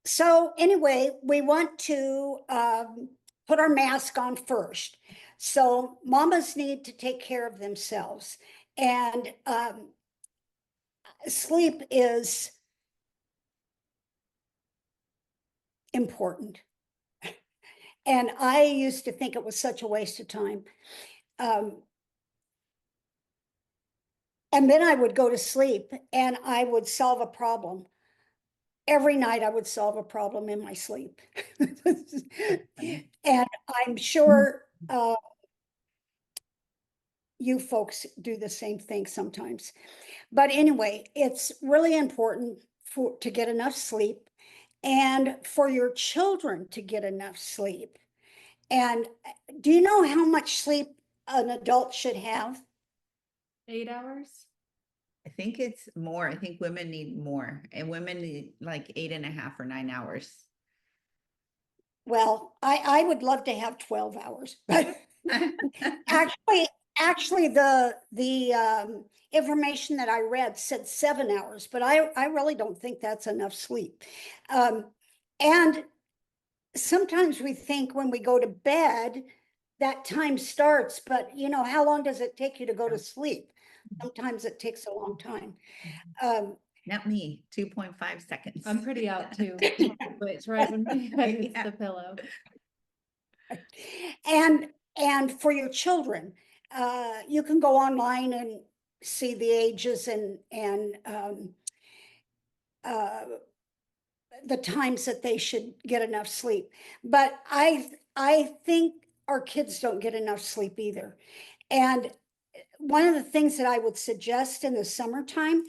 So anyway, we want to put our mask on first. So mamas need to take care of themselves. And sleep is important. And I used to think it was such a waste of time. And then I would go to sleep and I would solve a problem. Every night I would solve a problem in my sleep. And I'm sure you folks do the same thing sometimes. But anyway, it's really important to get enough sleep and for your children to get enough sleep. And do you know how much sleep an adult should have? 8 hours? I think it's more. I think women need more, and women need like 8.5 or 9 hours. Well, I would love to have 12 hours, but actually the information that I read said 7 hours, but I really don't think that's enough sleep. And sometimes we think when we go to bed, that time starts, but you know, how long does it take you to go to sleep? Sometimes it takes a long time. Not me, 2.5 seconds. I'm pretty out too. It's right when my head hits the pillow. And for your children, you can go online and see the ages and the times that they should get enough sleep. But I think our kids don't get enough sleep either. And one of the things that I would suggest in the summertime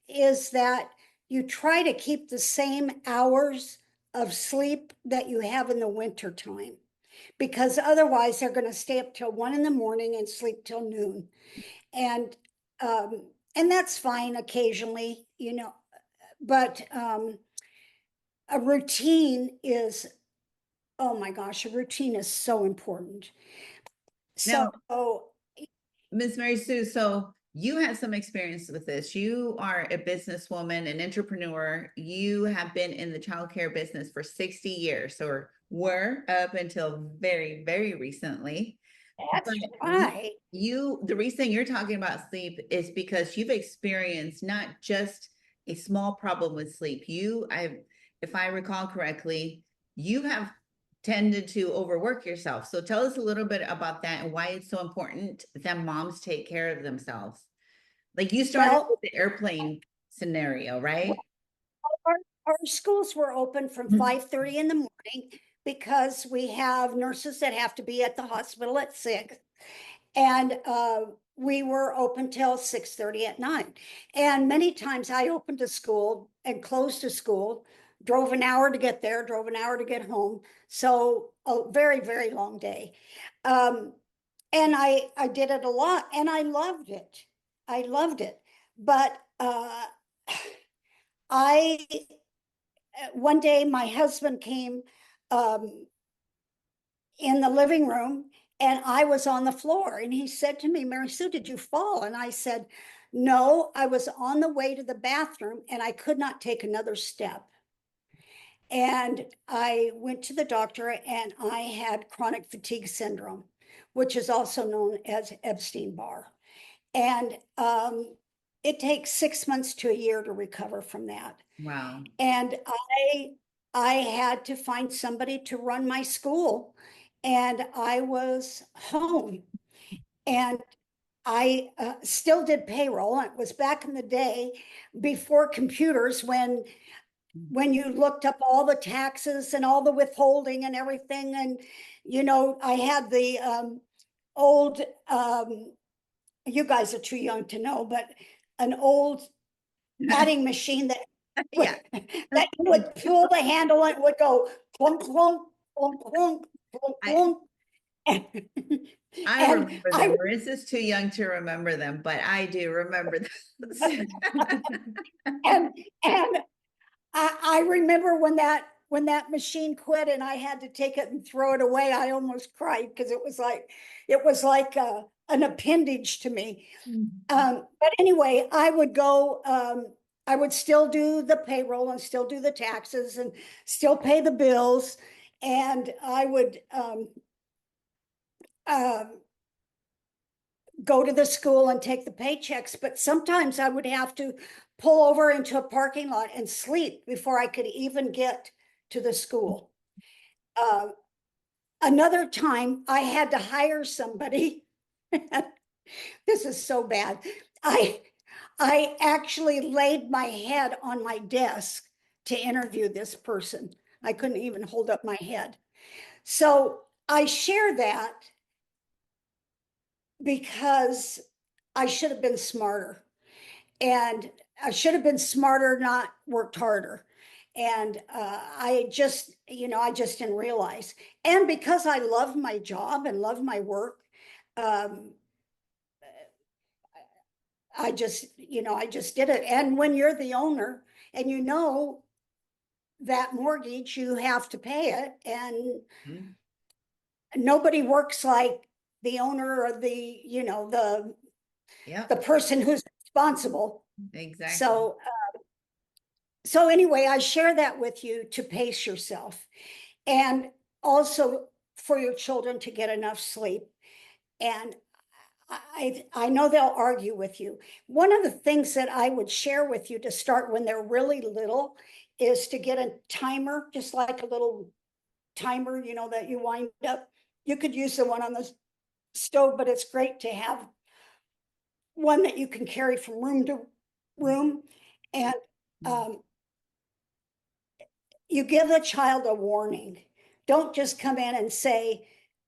is that you try to keep the same hours of sleep that you have in the winter time, because otherwise they're going to stay up till 1 a.m. and sleep till noon. And that's fine occasionally, you know, but a routine is, oh my gosh, a routine is so important. So now, Ms. Mary Sue, so you have some experience with this. You are a businesswoman, an entrepreneur. You have been in the childcare business for 60 years, or were up until very, very recently. That's right. The reason you're talking about sleep is because you've experienced not just a small problem with sleep. If I recall correctly, you have tended to overwork yourself. So tell us a little bit about that and why it's so important that moms take care of themselves. Like you started with the airplane scenario, right? Our schools were open from 5:30 in the morning because we have nurses that have to be at the hospital at 6. And we were open till 6:30 at night. And many times I opened a school and closed a school, drove an hour to get there, drove an hour to get home. So a very, very long day. And I did it a lot and I loved it. I loved it. But one day my husband came in the living room and I was on the floor and he said to me, "Mary Sue, did you fall?" And I said, "No, I was on the way to the bathroom and I could not take another step." And I went to the doctor and I had chronic fatigue syndrome, which is also known as Epstein-Barr. And it takes 6 months to a year to recover from that. Wow. And I had to find somebody to run my school, and I was home. And I still did payroll. It was back in the day before computers when you looked up all the taxes and all the withholding and everything. And, you know, I had the old, you guys are too young to know, but an old adding machine that Yeah. that you would pull the handle and it would go clunk, clunk, clunk, clunk, clunk, clunk. I remember them. Marissa's too young to remember them, but I do remember them. and I remember when that machine quit and I had to take it and throw it away. I almost cried because it was like an appendage to me. But anyway, I I would still do the payroll and still do the taxes and still pay the bills. And I would, um, go to the school and take the paychecks, but sometimes I would have to pull over into a parking lot and sleep before I could even get to the school. Another time I had to hire somebody. This is so bad. I actually laid my head on my desk to interview this person. I couldn't even hold up my head. So I share that because I should have been smarter. And I should have been smarter, not worked harder. And I just, I just didn't realize. And because I love my job and love my work, um, I just, I just did it. And when you're the owner and you know that mortgage, you have to pay it. And Mhm. nobody works like the owner or the, Yep, the person who's responsible. exactly. So anyway, I share that with you to pace yourself and also for your children to get enough sleep. And I know they'll argue with you. One of the things that I would share with you to start when they're really little is to get a timer, just like a little timer, that you wind up. You could use the one on the stove, but it's great to have one that you can carry from room to room. And you give the child a warning. Don't just come in and say,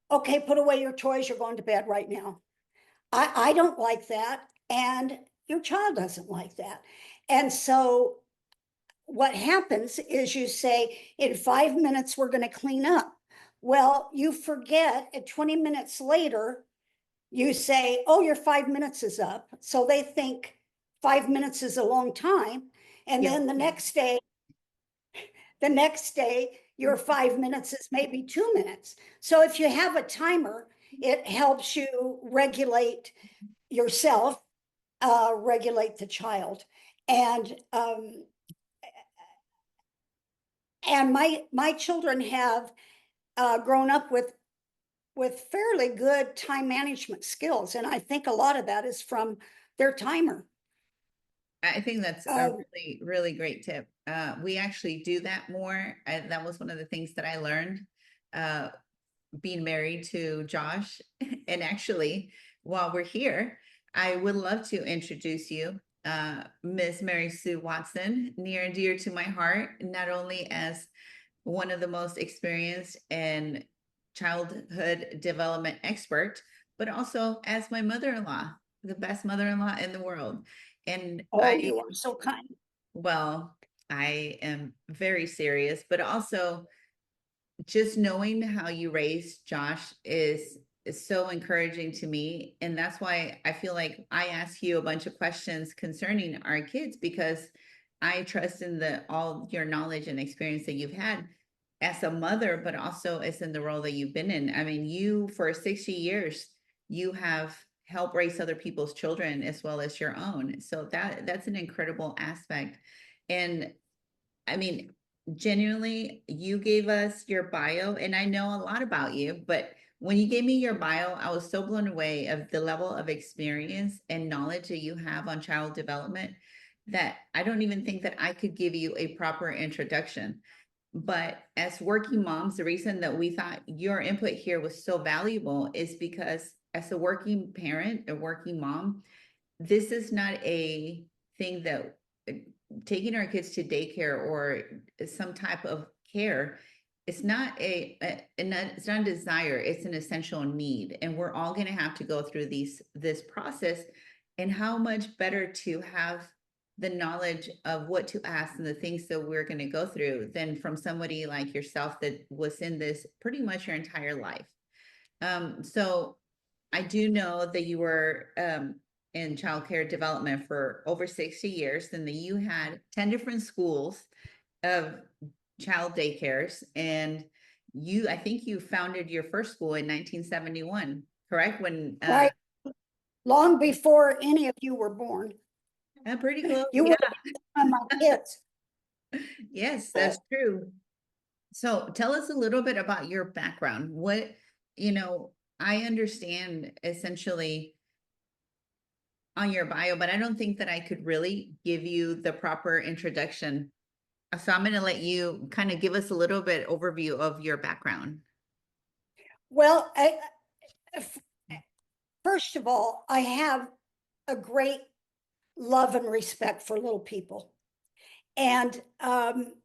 okay, put away your toys, you're going to bed right now. I don't like that. And your child doesn't like that. And so what happens is you say, in 5 minutes, we're going to clean up. Well, you forget, and 20 minutes later, you say, oh, your 5 minutes is up. So they think 5 minutes is a long time. And Yeah. then the next day, your 5 minutes is maybe 2 minutes. So if you have a timer, it helps you regulate yourself, regulate the child. And my children have grown up with fairly good time management skills. And I think a lot of that is from their timer. I think that's a really, really great tip. We actually do that more. That was one of the things that I learned being married to Josh. And actually, while we're here, I would love to introduce you, Miss Mary Sue Watson, near and dear to my heart, not only as one of the most experienced and childhood development expert, but also as my mother-in-law, the best mother-in-law in the world. And Oh, you are so kind. well, I am very serious, but also just knowing how you raised Josh is so encouraging to me. And that's why I feel like I ask you a bunch of questions concerning our kids, because I trust in the all your knowledge and experience that you've had as a mother, but also as in the role that you've been in. I mean, you for 60 years, you have helped raise other people's children as well as your own. So that's an incredible aspect. And I mean, genuinely, you gave us your bio, and I know a lot about you, but when you gave me your bio, I was so blown away of the level of experience and knowledge that you have on child development that I don't even think that I could give you a proper introduction. But as working moms, the reason that we thought your input here was so valuable is because as a working parent, a working mom, this is not a thing that taking our kids to daycare or some type of care, it's not it's not a desire, it's an essential need. And we're all going to have to go through this process. And how much better to have the knowledge of what to ask and the things that we're going to go through than from somebody like yourself that was in this pretty much your entire life. So I do know that you were in childcare development for over 60 years, and that you had 10 different schools of child daycares. And I think you founded your first school in 1971, correct? When Right. Long before any of you were born. pretty close. You Yeah. were of my kids. Yes, that's true. So tell us a little bit about your background. I understand essentially on your bio, but I don't think that I could really give you the proper introduction. So I'm going to let you kind of give us a little bit overview of your background. Well, first of all, I have a great love and respect for little people. And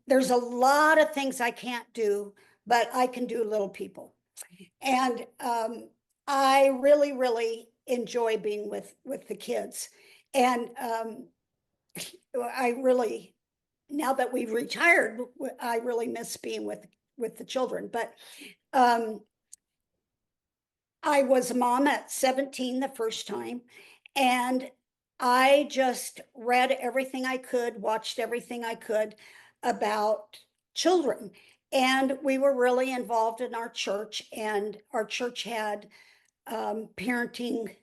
there's a lot of things I can't do, but I can do little people. And I really, really enjoy being with the kids. And I really, now that we've retired, I really miss being with the children. But I was a mom at 17 the first time, and I just read everything I could, watched everything I could about children. And we were really involved in our church, and our church had parenting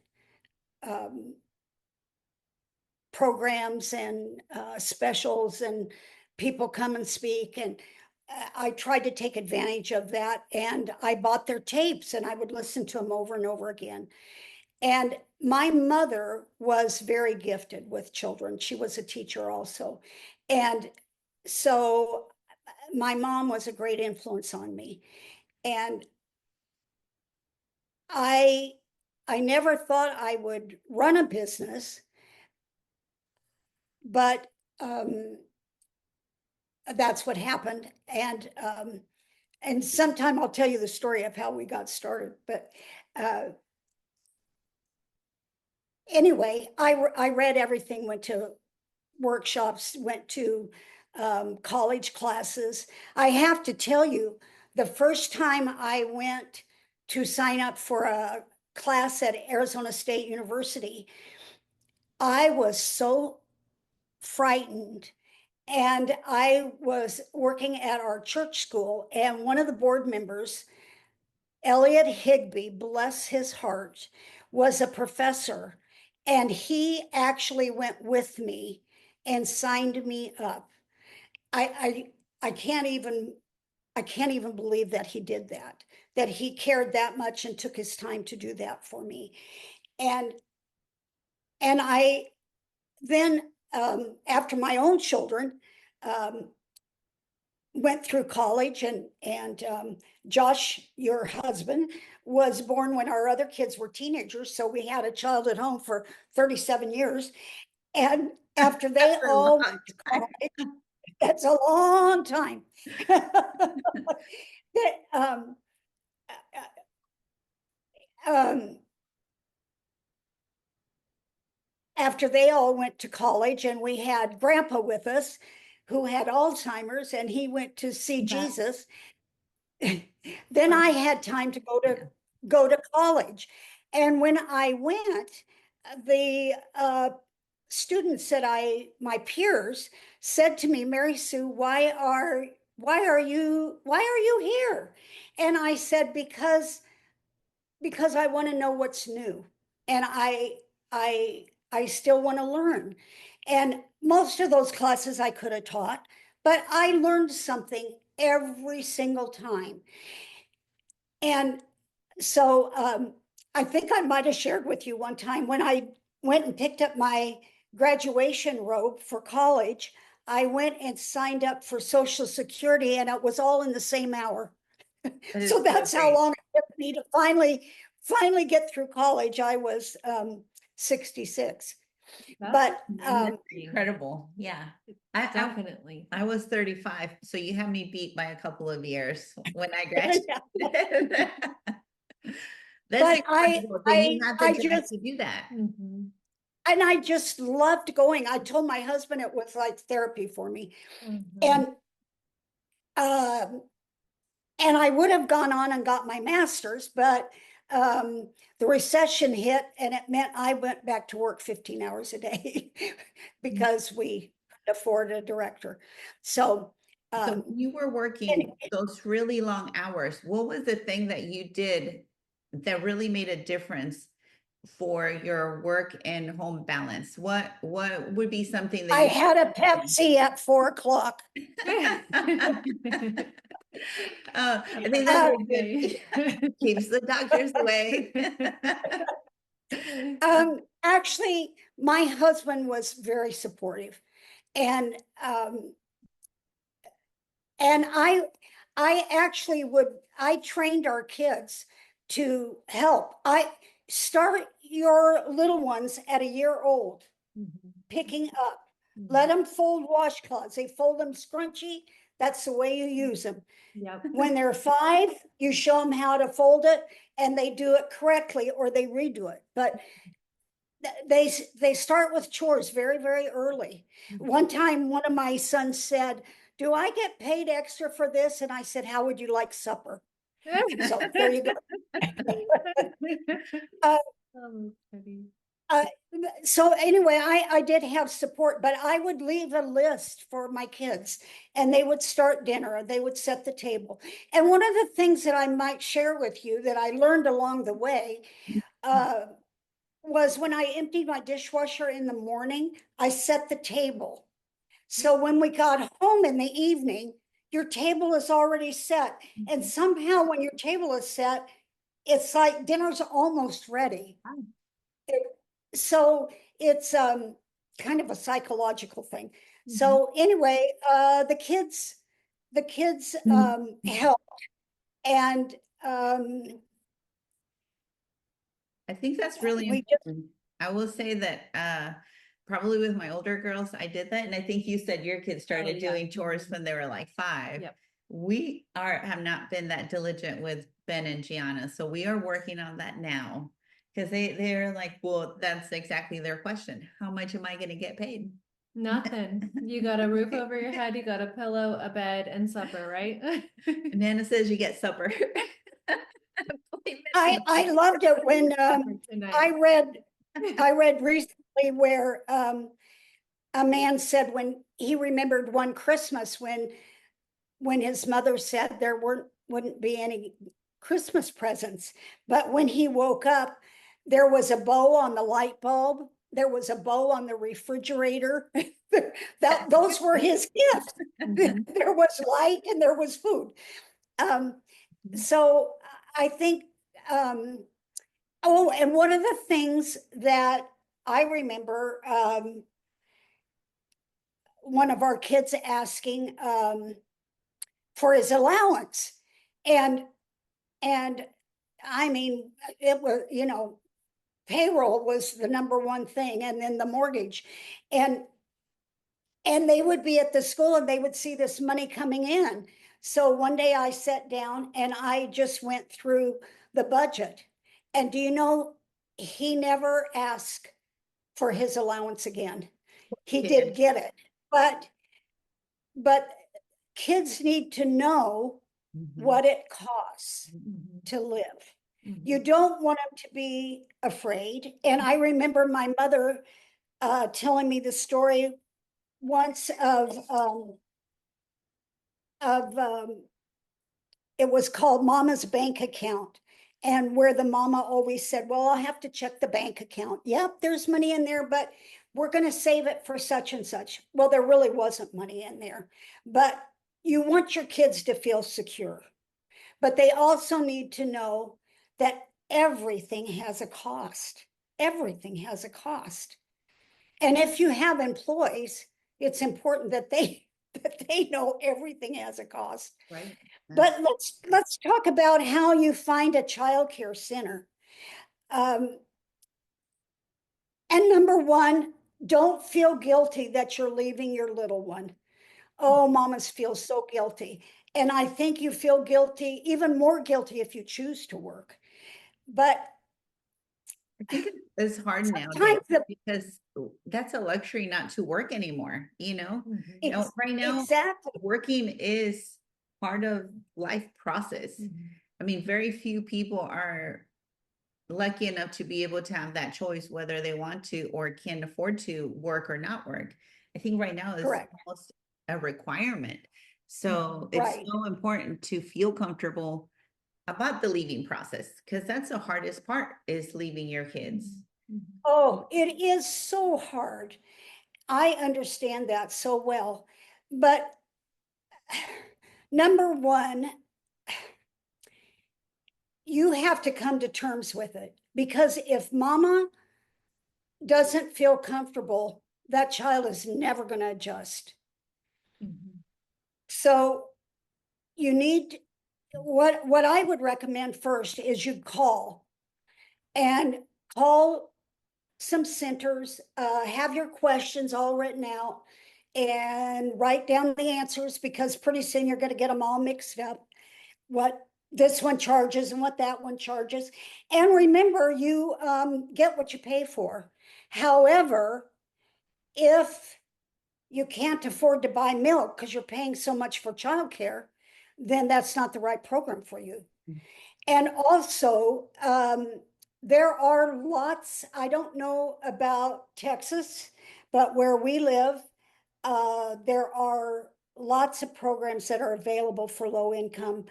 programs and specials, and people come and speak. And I tried to take advantage of that, and I bought their tapes and I would listen to them over and over again. And my mother was very gifted with children. She was a teacher also. And so my mom was a great influence on me. And I I never thought I would run a business, but that's what happened. And sometime I'll tell you the story of how we got started. But anyway, I read everything, went to workshops, went to college classes. I have to tell you, the first time I went to sign up for a class at Arizona State University, I was so frightened. And I was working at our church school, and one of the board members, Elliot Higby, bless his heart, was a professor, and he actually went with me and signed me up. I can't even believe that he did that he cared that much and took his time to do that for me. And I then, after my own children, went through college, and Josh, your husband, was born when our other kids were teenagers. So we had a child at home for 37 years. And after they That's a all long went to time. college, that's a long time. That, um, after they all went to college, and we had Grandpa with us who had Alzheimer's, and he went to see Wow. Jesus. Then I had time to go to college. And when I went, the students that my peers said to me, Mary Sue, why are you here? And I said, because I want to know what's new. And I still want to learn. And most of those classes I could have taught, but I learned something every single time. And so I think I might have shared with you one time when I went and picked up my graduation robe for college, I went and signed up for Social Security, and it was all in the same hour. So that's how long it took me to finally get through college. I was 66. But That's Incredible. Yeah. definitely. I was 35, so you had me beat by a couple of years when I graduated. That's But incredible. So you had the I drive just to do that. Mhm, and I just loved going. I told my husband it was like therapy for me. mhm. And um and I would have gone on and got my master's, but the recession hit, and it meant I went back to work 15 hours a day because we couldn't afford a director. So So when you were working those really long hours, what was the thing that you did that really made a difference for your work and home balance? What would be something that I you had a Pepsi at 4 o'clock. I think that's a good Okay. keeps the doctors away. Actually, my husband was very supportive, and and I actually I trained our kids to help. I start your little ones at a year old, picking up. Let them fold washcloths. They fold them scrunchy. That's the way you use them. Yep. When they're 5, you show them how to fold it, and they do it correctly, or they redo it. But they start with chores very, very early. One time, one of my sons said, "Do I get paid extra for this?" And I said, "How would you like supper?" So there you go. Uh, Oh, funny. uh, so anyway, I did have support, but I would leave a list for my kids, and they would start dinner, they would set the table. And one of the things that I might share with you that I learned along the way, was when I emptied my dishwasher in the morning, I set the table. So when we got home in the evening, your table is already set. And somehow when your table is set, it's like dinner's almost ready. So it's kind of a psychological thing. So anyway, the kids help. And I think that's really we just, important. I will say that probably with my older girls, I did that. And I think you said your kids started yeah. doing chores when they were like 5. Yep. We have not been that diligent with Ben and Gianna. So we are working on that now. Because they're like, well, that's exactly their question. How much am I going to get paid? Nothing. You got a roof over your head, you got a pillow, a bed, and supper, right? Nana says you get supper. I loved it when I read I read recently where a man said when he remembered one Christmas when his mother said there wouldn't be any Christmas presents, but when he woke up, there was a bow on the light bulb, there was a bow on the refrigerator. Those were his gifts. There was light and there was food. So I think oh, and one of the things that I remember one of our kids asking for his allowance. And I mean, it was, payroll was the number one thing, and then the mortgage. And they would be at the school and they would see this money coming in. So one day I sat down and I just went through the budget. And do you know, he never asked for his allowance again. He did get it, but kids need to know what it costs to live. You don't want them to be afraid. And I remember my mother telling me the story once of it was called Mama's Bank Account. And where the mama always said, well, I'll have to check the bank account. Yep, there's money in there, but we're going to save it for such and such. Well, there really wasn't money in there, but you want your kids to feel secure. But they also need to know that everything has a cost. Everything has a cost. And if you have employees, it's important that they know everything has a cost. Right. But let's talk about how you find a childcare center. And number one, don't feel guilty that you're leaving your little one. Oh, mamas feel so guilty. And I think you feel guilty, even more guilty if you choose to work. But I think it's hard nowadays because that's a luxury not to work anymore, right now, exactly. working is part of life process. I mean, very few people are lucky enough to be able to have that choice, whether they want to or can afford to work or not work. I think right now is Correct. almost a requirement. So it's Right. so important to feel comfortable about the leaving process, because that's the hardest part, is leaving your kids. Oh, it is so hard. I understand that so well. But number one, you have to come to terms with it, because if mama doesn't feel comfortable, that child is never going to adjust. So you need, what I would recommend first is you call some centers, have your questions all written out and write down the answers, because pretty soon you're going to get them all mixed up. What this one charges and what that one charges. And remember, you get what you pay for. However, if you can't afford to buy milk because you're paying so much for childcare, then that's not the right program for you. And also, there are lots, I don't know about Texas, but where we live, there are lots of programs that are available for low income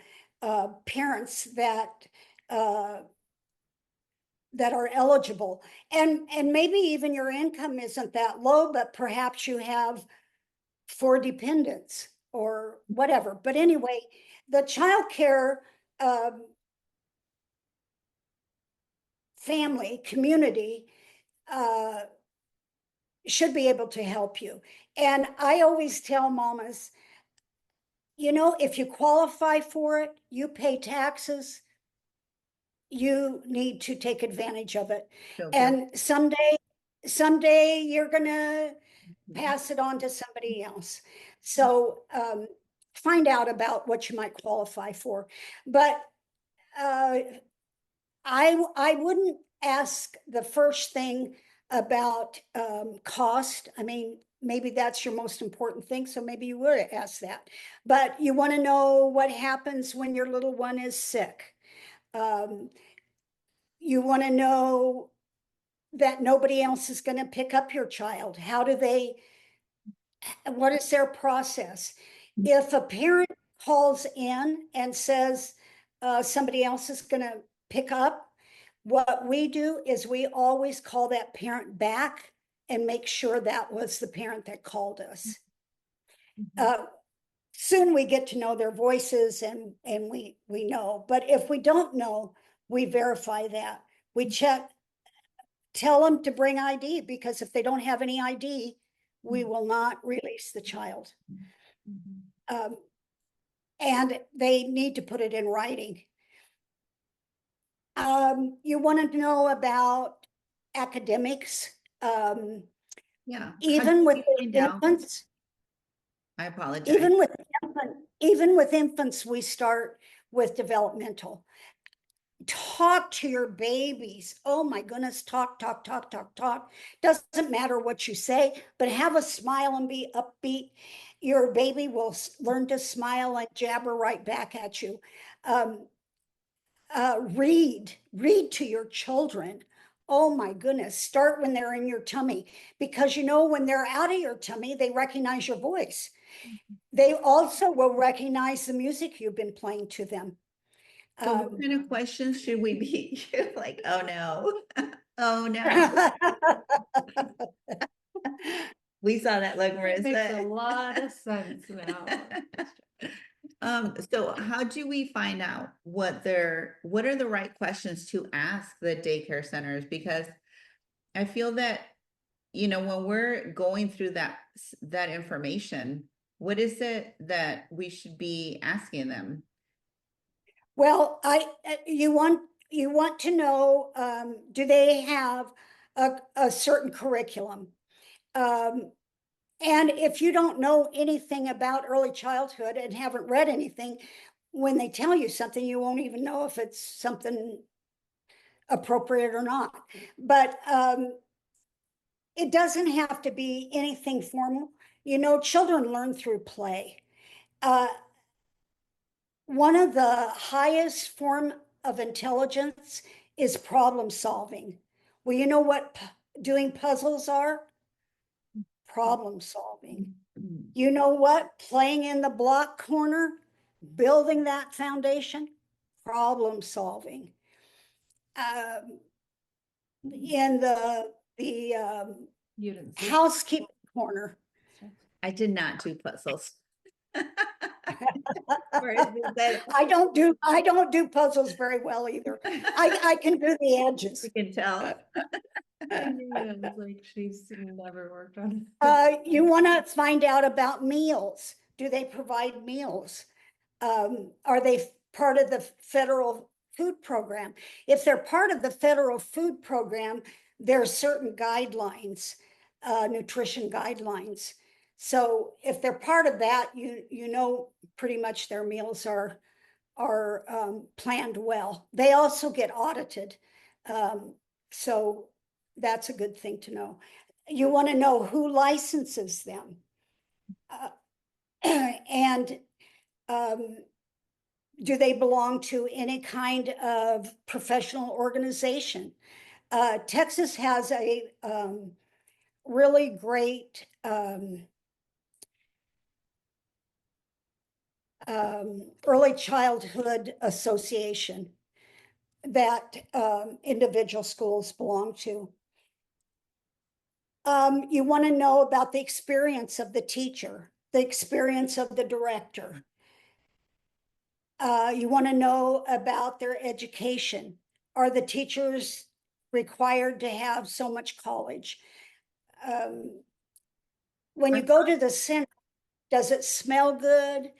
parents that are eligible. And maybe even your income isn't that low, but perhaps you have 4 dependents or whatever. But anyway, the childcare family community should be able to help you. And I always tell mamas, you know, if you qualify for it, you pay taxes, you need to take advantage of it. So And someday you're gonna pass it on to somebody else. So find out about what you might qualify for. But I wouldn't ask the first thing about cost. I mean, maybe that's your most important thing, so maybe you would ask that. But you want to know what happens when your little one is sick. You want to know that nobody else is going to pick up your child. What is their process? If a parent calls in and says somebody else is going to pick up, what we do is we always call that parent back and make sure that was the parent that called us. Soon we get to know their voices and we know, but if we don't know, we verify that. We check, tell them to bring ID, because if they don't have any ID, we will not release the child. And they need to put it in writing. You want to know about academics, yeah. even with infants. I apologize. Even with infants, we start with developmental. Talk to your babies. Oh my goodness, talk. Doesn't matter what you say, but have a smile and be upbeat. Your baby will learn to smile and jabber right back at you. Read to your children. Oh my goodness, start when they're in your tummy, because you know, when they're out of your tummy, they recognize your voice. They also will recognize the music you've been playing to them. So what kind of questions should we be like, oh no, oh no. We saw that look, It makes a Marissa. lot of sense now. So how do we find out what are the right questions to ask the daycare centers? Because I feel that, you know, when we're going through that information, what is it that we should be asking them? Well, you want to know, do they have a certain curriculum? And if you don't know anything about early childhood and haven't read anything, when they tell you something, you won't even know if it's something appropriate or not. But it doesn't have to be anything formal. You know, children learn through play. One of the highest form of intelligence is problem solving. Well, you know what doing puzzles are? Problem solving. You know what playing in the block corner, building that foundation? problem solving. In the You didn't see. housekeeping corner. I did not do puzzles. I don't do puzzles very well either. I can do the edges. You can tell. I knew it was like she's never worked on. You want to find out about meals. Do they provide meals? Are they part of the federal food program? If they're part of the federal food program, there are certain guidelines, nutrition guidelines. So if they're part of that, you know pretty much their meals are planned well. They also get audited, so that's a good thing to know. You want to know who licenses them, and do they belong to any kind of professional organization? Texas has a really great early childhood association that individual schools belong to. You want to know about the experience of the teacher, the experience of the director. You want to know about their education. Are the teachers required to have so much college? When you go to the center, does it smell good?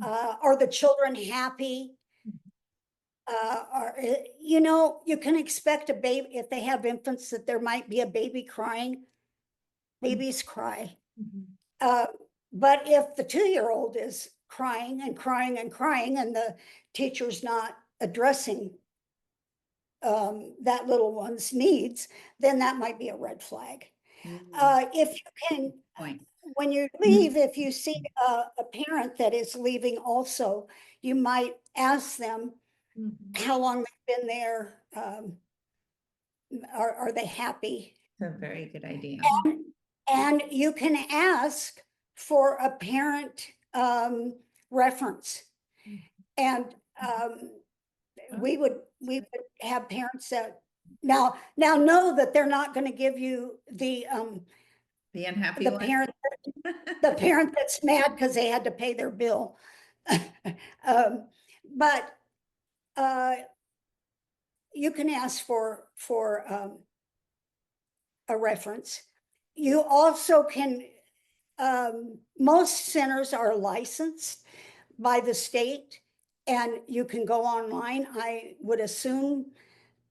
Are the children happy? You can expect a baby, if they have infants, that there might be a baby crying. Babies cry. But if the 2-year-old is crying and crying and crying, and the teacher's not addressing that little one's needs, then that might be a red flag. If you can, Point. when you leave, if you see a parent that is leaving also, you might ask them how long they've been there. Are they happy? That's a very good idea. And you can ask for a parent reference. And we would have parents that now know that they're not going to give you the unhappy one. the parent that's mad because they had to pay their bill. But you can ask for a reference. You also can, most centers are licensed by the state, and you can go online. I would assume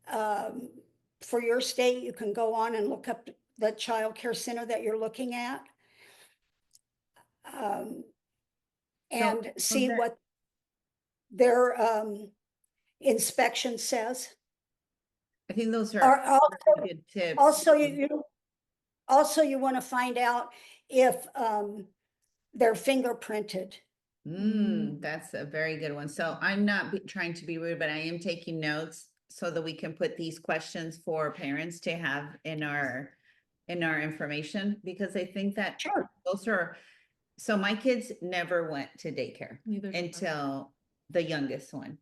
for your state, you can go on and look up the child care center that you're looking at, and see what their inspection says. I think those are also good tips. Also, you want to find out if they're fingerprinted. That's a very good one. So I'm not trying to be rude, but I am taking notes so that we can put these questions for parents to have in our information, because I think that Sure. those are, so my kids never went to daycare Neither did I. until the youngest one.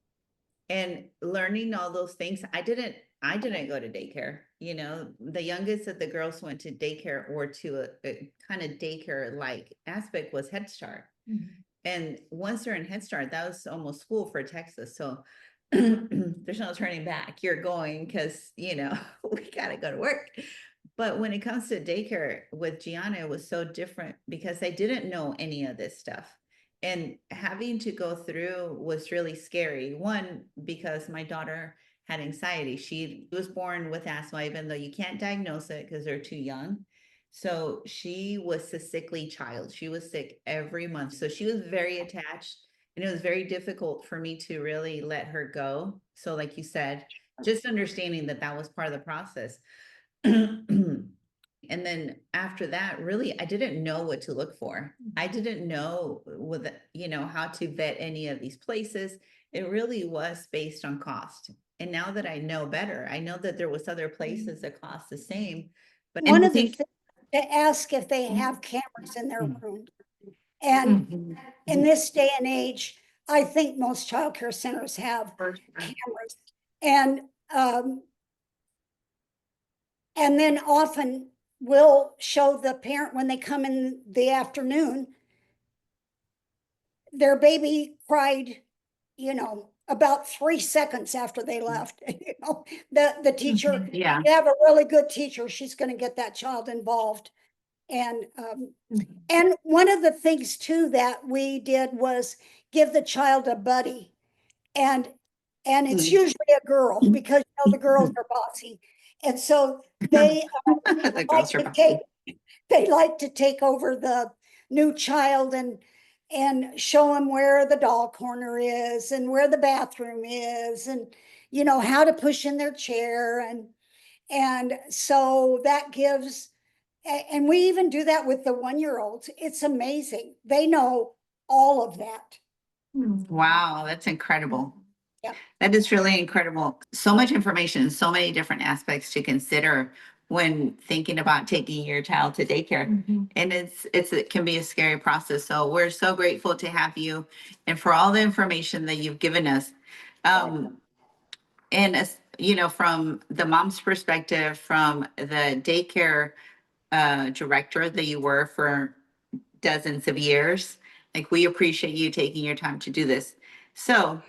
And learning all those things, I didn't go to daycare. You know, the youngest of the girls went to daycare, or to a kind of daycare-like aspect was Head Start. And once they're in Head Start, that was almost school for Texas. So there's no turning back. You're going because, we got to go to work. But when it comes to daycare with Gianna, it was so different because I didn't know any of this stuff. And having to go through was really scary. One, because my daughter had anxiety. She was born with asthma, even though you can't diagnose it because they're too young. So she was a sickly child. She was sick every month. So she was very attached, and it was very difficult for me to really let her go. So like you said, just understanding that that was part of the process. And then after that, really, I didn't know what to look for. I didn't know how to vet any of these places. It really was based on cost. And now that I know better, I know that there was other places that cost the same. But One of the things to ask if they have cameras in their room. And in this day and age, I think most childcare centers have For sure. cameras. And, and then often we'll show the parent when they come in the afternoon, their baby cried, you know, about 3 seconds after they left. You know, the teacher, Yeah. you have a really good teacher, she's gonna get that child involved. And, and one of the things too that we did was give the child a buddy. And, and it's Mm. usually a girl, because you know, the girls are bossy. And so they The like girls are to back. they like to take over the new child and show them where the doll corner is and where the bathroom is, and you know how to push in their chair, and so that gives, and we even do that with the 1-year-olds. It's amazing, they know all of that. Wow, that's incredible. Yeah. That is really incredible. So much information, so many different aspects to consider when thinking about taking your child to daycare. And it can be a scary process. So we're so grateful to have you and for all the information that you've given us. And as you know, from the mom's perspective, from the daycare director that you were for dozens of years, like we appreciate you taking your time to do this. So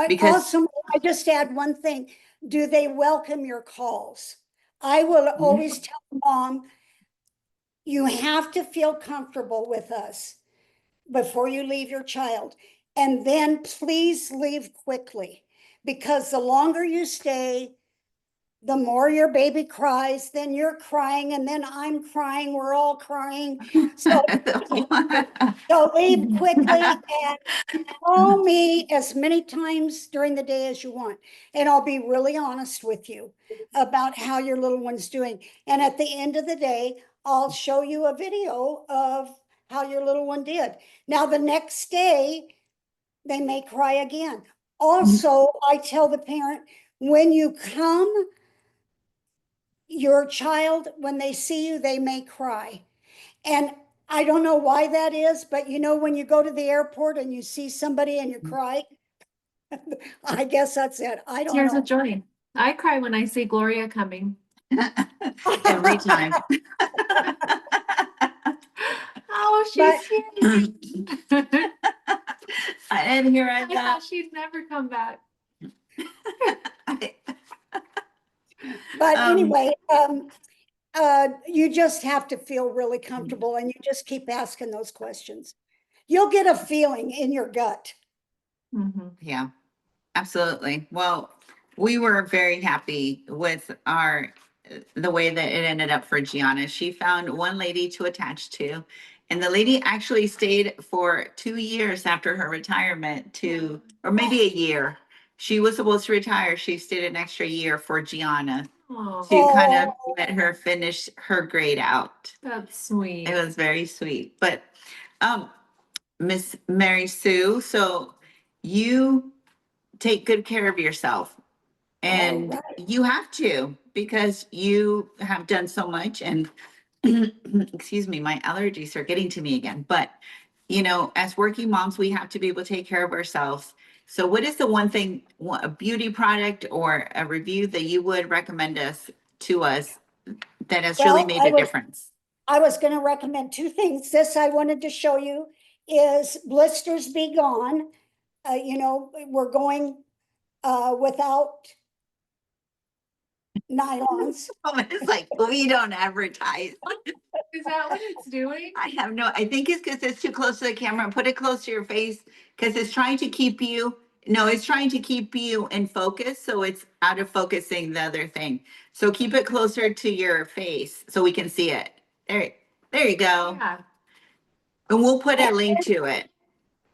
because Also, I just add one thing. Do they welcome your calls? I will always tell mom, you have to feel comfortable with us before you leave your child. And then please leave quickly, because the longer you stay, the more your baby cries, then you're crying, and then I'm crying, we're all crying. So, so leave quickly and call me as many times during the day as you want. And I'll be really honest with you about how your little one's doing. And at the end of the day, I'll show you a video of how your little one did. Now, the next day, they may cry again. Also, I tell the parent, when you come, your child, when they see you, they may cry. And I don't know why that is, but you know, when you go to the airport and you see somebody and you cry, I guess that's it. I don't Tears know. of joy. I cry when I see Gloria coming. every time. Oh, But- she's here. And here I I go. thought she'd never come back. But Um, anyway, you just have to feel really comfortable, and you just keep asking those questions. You'll get a feeling in your gut. Yeah, absolutely. Well, we were very happy with the way that it ended up for Gianna. She found one lady to attach to, and the lady actually stayed for 2 years after her retirement or maybe a year. She was supposed to retire. She stayed an extra year for Gianna to kind of let her finish her grade out. That's sweet. It was very sweet. But Miss Mary Sue, so you take good care of yourself. And right. you have to, because you have done so much. And excuse me, my allergies are getting to me again. But, you know, as working moms, we have to be able to take care of ourselves. So what is the one thing, a beauty product or a review that you would recommend to us that has really Well, made a difference? I was going to recommend 2 things. This I wanted to show you is Blisters Be Gone. You know, we're going without nylons. It's like, we don't advertise. Is that what it's doing? I think it's because it's too close to the camera. Put it close to your face because it's trying to keep you, no, it's trying to keep you in focus. So it's out of focusing the other thing. So keep it closer to your face so we can see it. There you go. Yeah. And we'll put a link to it.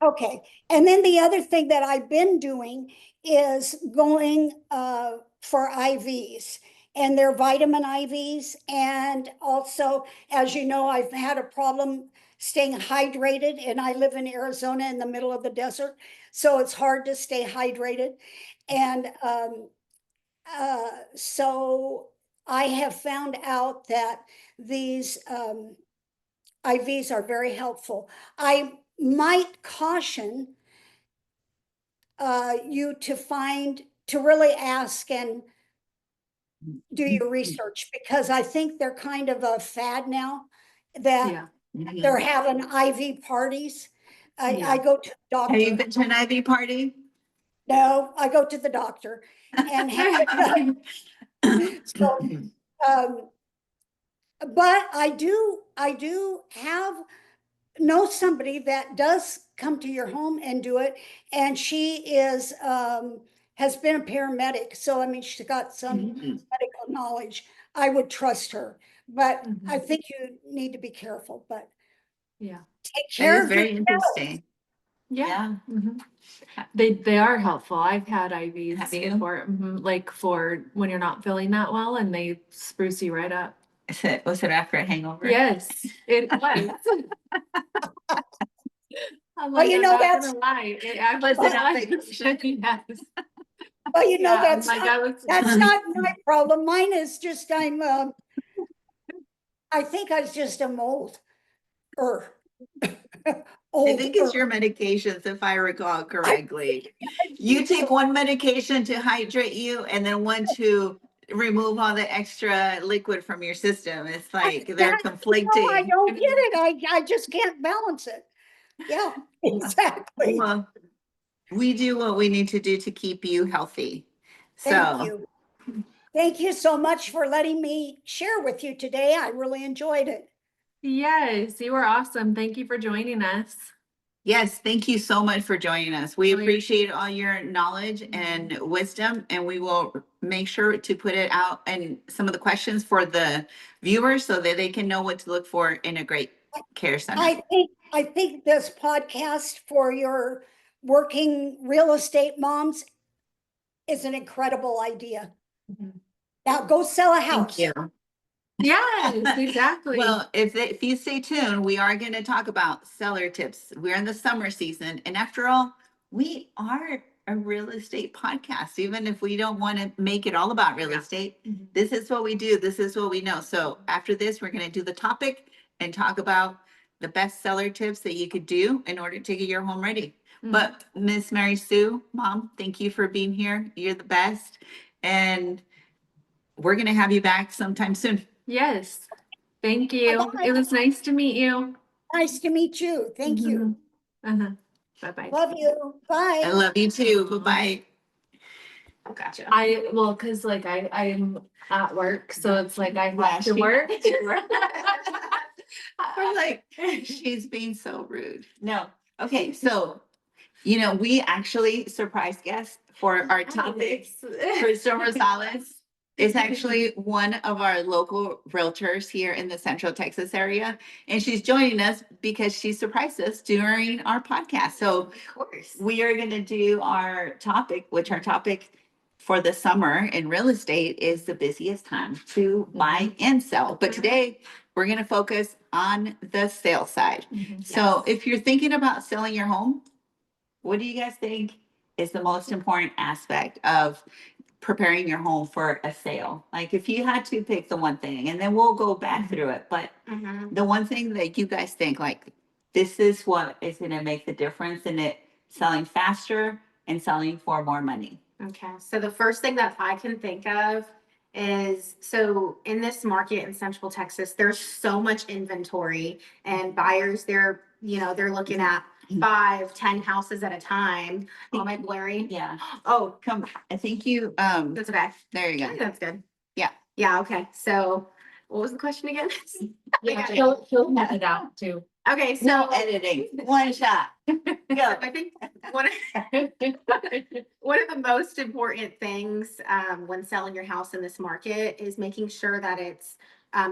Okay, and then the other thing that I've been doing is going for IVs, and they're vitamin IVs. And also, as you know, I've had a problem staying hydrated, and I live in Arizona in the middle of the desert, so it's hard to stay hydrated. And so I have found out that these IVs are very helpful. I might caution you to really ask and do your research, because I think they're kind of a fad now that Yeah. they're having IV parties. I Yeah. go to the Have you doctor. been to an Ivy party? No, I go to the doctor and have it done. So, but I do know somebody that does come to your home and do it, and she has been a paramedic, so I mean, she's got some medical knowledge. I would trust her, but I think you need to be careful, but Yeah. take That care is of very yourself. interesting. Yeah. They are helpful. I've had Have IVs you? before, like for when you're not feeling that well, and they spruce you right up. Was it after a hangover? Yes, it was. I'm Well, like, you I'm know, not that's, gonna lie. It Was actually it on was. vacation? Yes. well, you know, Yeah, I'm like, I was. that's not my problem. Mine is just, I think I was just a mold, or I think it's your medications, if I recall correctly. You take one medication to hydrate you and then one to remove all the extra liquid from your system. It's like they're I conflicting. don't get it. I just can't balance it. Yeah, exactly. Well, we do what we need to do to keep you healthy. Thank So, you. Thank you so much for letting me share with you today. I really enjoyed it. Yes, you were awesome. Thank you for joining us. yes, thank you so much for joining us. We Really- appreciate all your knowledge and wisdom, and we will make sure to put it out and some of the questions for the viewers so that they can know what to look for in a great care center. I think this podcast for your working real estate moms is an incredible idea. Now go sell a house. Thank you. Yes, exactly. Well, if you stay tuned, we are going to talk about seller tips. We're in the summer season, and after all, we are a real estate podcast. Even if we don't want to make it all about real estate, this is what we do. This is what we know. So after this, we're going to do the topic and talk about the best seller tips that you could do in order to get your home ready. But Miss Mary Sue, Mom, thank you for being here. You're the best, and we're going to have you back sometime soon. Yes. Thank you. Bye-bye. It was nice to meet you. Nice to meet you. Thank you. Uh-huh. Bye-bye. Love you. I Bye. love you too. Bye-bye. Gotcha. Well, cause like I'm at work, so it's like I have to Flashing. work. I'm like, she's being so rude. No. Okay, so, we actually surprise guests for our topics. Crystal Rosales is actually one of our local realtors here in the Central Texas area. And she's joining us because she surprised us during our podcast. So Of course. we are going to do our topic, which our topic for the summer in real estate is the busiest time to buy and sell. But today we're going to focus on the sale side. So if you're thinking about selling your home, what do you guys think is the most important aspect of preparing your home for a sale? Like if you had to pick the one thing, and then we'll go back through it, but the one thing that you guys think like this is what is going to make the difference in it selling faster and selling for more money. Okay, so the first thing that I can think of is, so in this market in Central Texas, there's so much inventory, and buyers, they're looking at 5-10 houses at a time. Am I blurry? Yeah. Oh, Come, I think you, that's okay. there you I think go. that's good. Yeah. Yeah, okay. So what was the question again? Yeah, he'll have it out too. Okay, so No editing, one shot. Go. I think one of the most important things when selling your house in this market is making sure that it's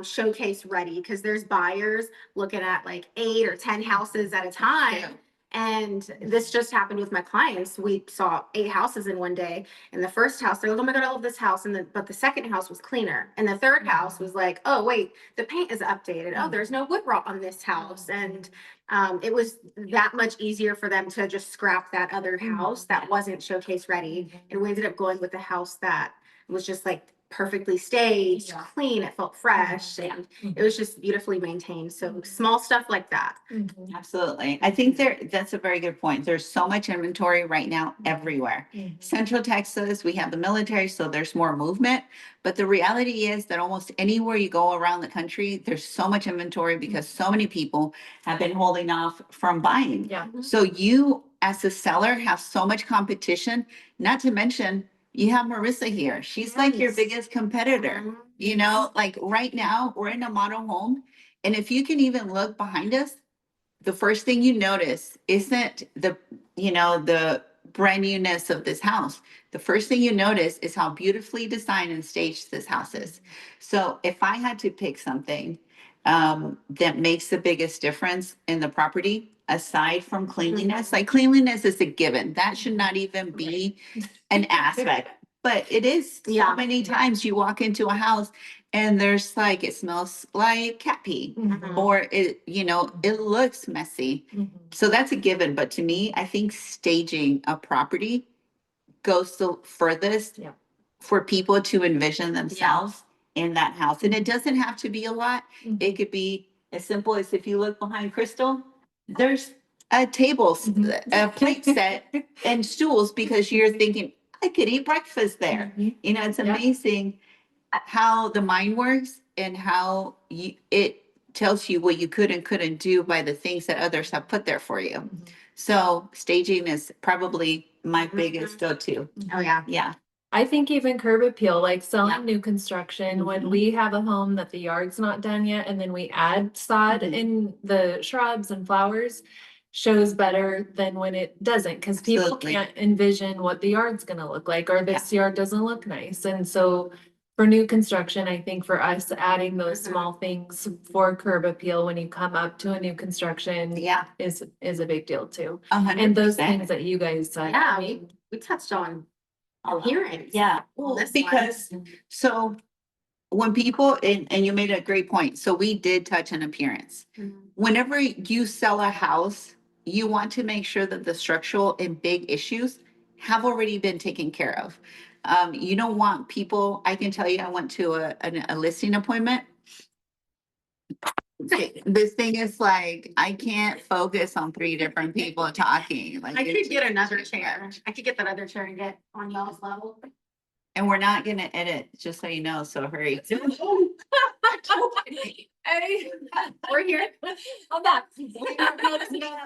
showcase ready, because there's buyers looking at like 8 or 10 houses at a time. Yeah. And this just happened with my clients. We saw 8 houses in one day. And the first house, they're like, oh my God, I love this house. But the second house was cleaner. And the third house was like, oh, wait, the paint is updated. Oh, there's no wood rot on this house. And it was that much easier for them to just scrap that other house that wasn't showcase ready. And we ended up going with the house that was just like perfectly staged, Yeah. clean, it felt fresh, and it was just beautifully maintained. So small stuff like that. Mhm. Absolutely. I think that's a very good point. There's so much inventory right now everywhere. Mhm. Central Texas, we have the military, so there's more movement. But the reality is that almost anywhere you go around the country, there's so much inventory because so many people have been holding off from buying. Yeah. So you, as a seller, have so much competition, not to mention you have Marissa here. She's like your Yes. biggest competitor. Mhm. You know, like right now, we're in a model home. And if you can even look behind us, the first thing you notice isn't the brand newness of this house. The first thing you notice is how beautifully designed and staged this house is. So if I had to pick something that makes the biggest difference in the property, aside from cleanliness, like cleanliness is a given. That should not even be an aspect. But it is so Yeah. many times you walk into a house and there's like, it smells like cat pee, Mhm. or it looks messy. Mhm. So that's a given. But to me, I think staging a property goes the furthest Yeah. for people to envision themselves in that house. And it doesn't have to be a lot. Mhm. It could be as simple as if you look behind Crystal, there's a table, a plate set and stools because you're thinking, I could eat breakfast there. Mhm. You know, it's Yeah. amazing how the mind works and how it tells you what you could and couldn't do by the things that others have put there for you. Mhm. So staging is probably my biggest go-to. Oh, yeah. Yeah. I think even curb appeal, like selling Yeah. new construction, when Mhm. we have a home that the yard's not done yet, and then we add sod Mhm. in the shrubs and flowers, shows better than when it doesn't, because people Absolutely. can't envision what the yard's gonna look like, or this yard doesn't look nice. And so for new construction, I think for us, adding those small things for curb appeal when you come up to a new construction Yeah. is a big deal too. 100%. And those things that you guys said. Yeah, I mean, we touched on appearance. Yeah, Well, this because so when people, and you made a great point. So we did touch on appearance. Mhm. Whenever you sell a house, you want to make sure that the structural and big issues have already been taken care of. You don't want people, I can tell you, I went to a listing appointment. This thing is like, I can't focus on 3 different people talking. Like I it's could get just another too chair. much. I could get that other chair and get on y'all's level. And we're not gonna edit, just so you know, so hurry. Hey, We're here. I'm back.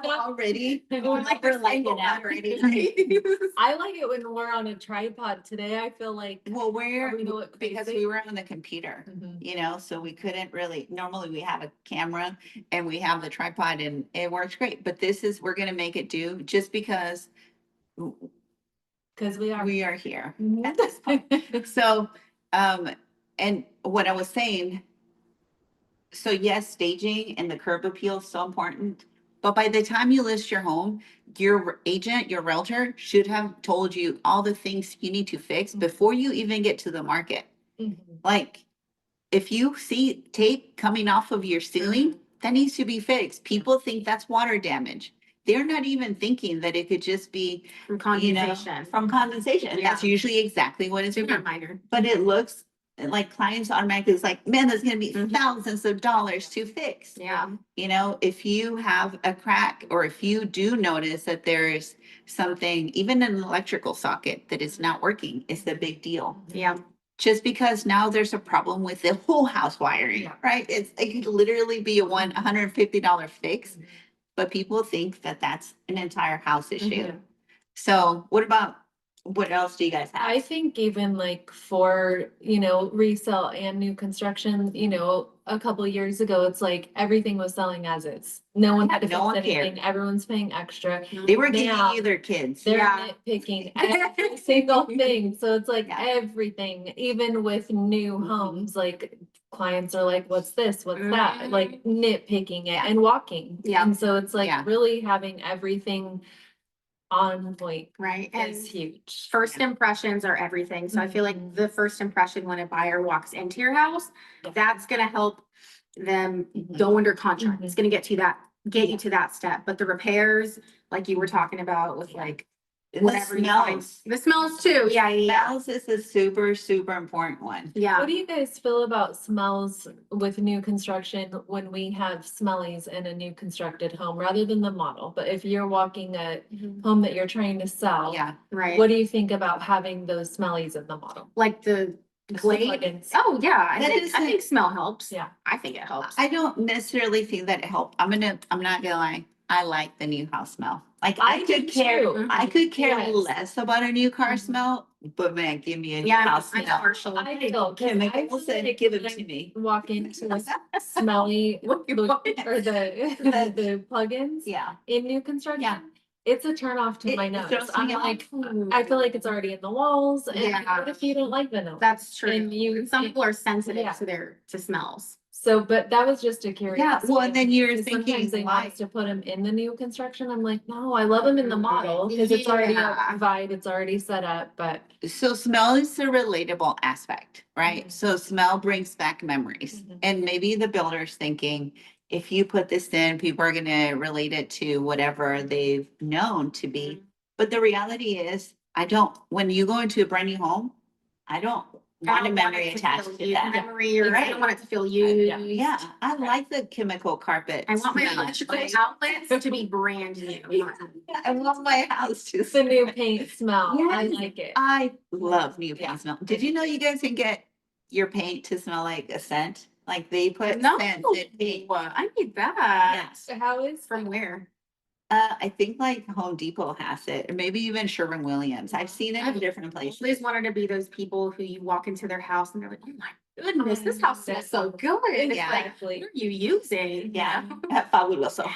Already. We're like We're we're liking single it. already. I like it when we're on a tripod. Today, I feel like. Well, we're, We know it because crazy. we were on the computer, so we couldn't really, normally we have a camera and we have the tripod and it works great, but we're gonna make it do just because Cause we are. we are here. Mhm. at this point. So, and what I was saying, so yes, staging and the curb appeal is so important. But by the time you list your home, your agent, your realtor should have told you all the things you need to fix before you even get to the market. Mhm. Like, if you see tape coming off of your ceiling, that needs to be fixed. People think that's water damage. They're not even thinking that it could just be From condensation. from condensation. And that's Yeah. usually exactly what it's Super from. minor. But it looks like clients automatically is like, man, there's gonna be Mhm. thousands of dollars to fix. Yeah. If you have a crack or if you do notice that there's something, even an electrical socket that is not working, it's a big deal. Yeah. Just because now there's a problem with the whole house wiring, Yeah. right? It could literally be a $150 fix, but people think that that's an entire house issue. Mhm. So what else do you guys have? I think even like for, resale and new construction, a couple years ago, it's like everything was selling as is. No one had to No fix one cared. anything. Everyone's paying extra. They were giving Now, you their kids. They're Yeah. nitpicking every single thing. So it's like Yeah. everything, even with new Mhm. homes, like clients are like, what's this? What's that? Mhm. Like nitpicking it and walking. Yeah. And so it's like Yeah. really having everything on point Right. And is huge. first impressions are everything. So I feel like the first impression when a buyer walks into your house, that's gonna help them go under contract. It's gonna get you to that step. But the repairs, like you were talking about with like The whatever you find. smells. The smells too, yeah. Smells is a super, super important one. Yeah. What do you guys feel about smells with new construction when we have smellies in a new constructed home rather than the model? But if you're walking a home that you're trying to sell, Yeah. Right. what do you think about having those smellies in the model? Like the blade? plugins. Oh, yeah, I That think isn't- smell helps. Yeah. I think it helps. I don't necessarily think that it helped. I'm not gonna lie. I like the new house smell. Like I do too. I could care Yes. less about a new car Mhm. smell, but man, give me a new Yeah, house I'm smell. partial. I feel, cause Chemicals I and give it to me. walk into a smelly, What you look- want? or the plugins Yeah. in new construction. Yeah. It's a turn off to my It nose. throws I'm me off. like, I feel like it's already in the walls. And Yeah. what if you don't like vanilla? That's true. And you- Some people are sensitive Yeah. to smells. So, but that was just a curiosity. well, and then you're because thinking, sometimes they want why- us to put them in the new construction. I'm like, no, I love them in the model because it's already a Yeah. vibe, it's already set up, but. So smell is the relatable aspect, right? Mhm. So smell brings back memories. Mhm. And maybe the builder's thinking, if you put this in, people are gonna relate it to whatever they've known to be. But the reality is, when you go into a brand new home, I don't I want a don't memory it to attached feel to used- that. Memory, or I Right. don't want it to feel used. Yeah, I like the chemical carpet. I want my smell. electrical outlets to be brand new. I love my house to It's the new paint smell. I Yes. like it. I love new Yeah. paint smell. Did you know you guys can get your paint to smell like a scent? Like they put No, scents in paint. I need that. So how is? From where? I think like Home Depot has it, or maybe even Sherwin-Williams. I've seen it in different I places. always wanted to be those people who you walk into their house and they're like, oh my goodness, this house smells so good. It's Yeah. like, Exactly. what are you using? Yeah, fabuloso.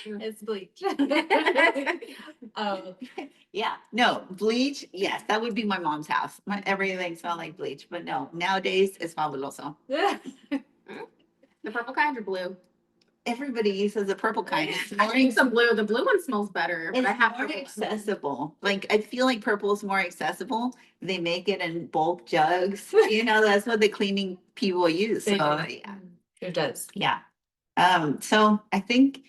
It's bleach. Um, Yeah, no, bleach, yes, that would be my mom's house. Everything smelled like bleach, but no, nowadays it's fabuloso. The purple kind or blue? Everybody uses the purple kind. It's I more think the blue. The blue one smells better. But I It's have more purple. accessible. Like I feel like purple is more accessible. They make it in bulk jugs. You know, that's what the cleaning people use. So They do. yeah. It does. Yeah. So I think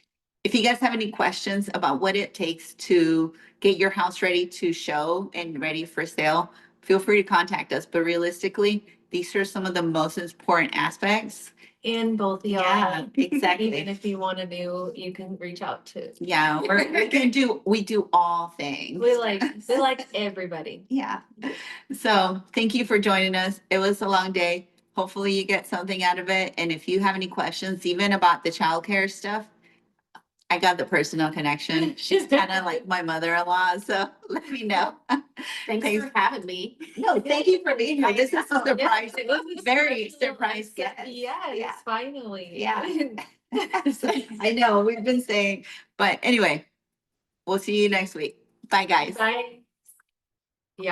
if you guys have any questions about what it takes to get your house ready to show and ready for sale, feel free to contact us. But realistically, these are some of the most important aspects. And both y'all. Yeah, exactly. Even if you want a new, you can reach out to. Yeah, we do all things. We like everybody. Yeah. So thank you for joining us. It was a long day. Hopefully you get something out of it. And if you have any questions, even about the childcare stuff, I got the personal connection. She's kind of like my mother-in-law, so let me know. Thanks Thanks. for having me. No, thank you for being here. This is a surprise. Yes, it was a Very special surprise guest. guest. Yes, Yeah. finally. Yeah. I know, we've been saying, but anyway, we'll see you next week. Bye, guys. Bye.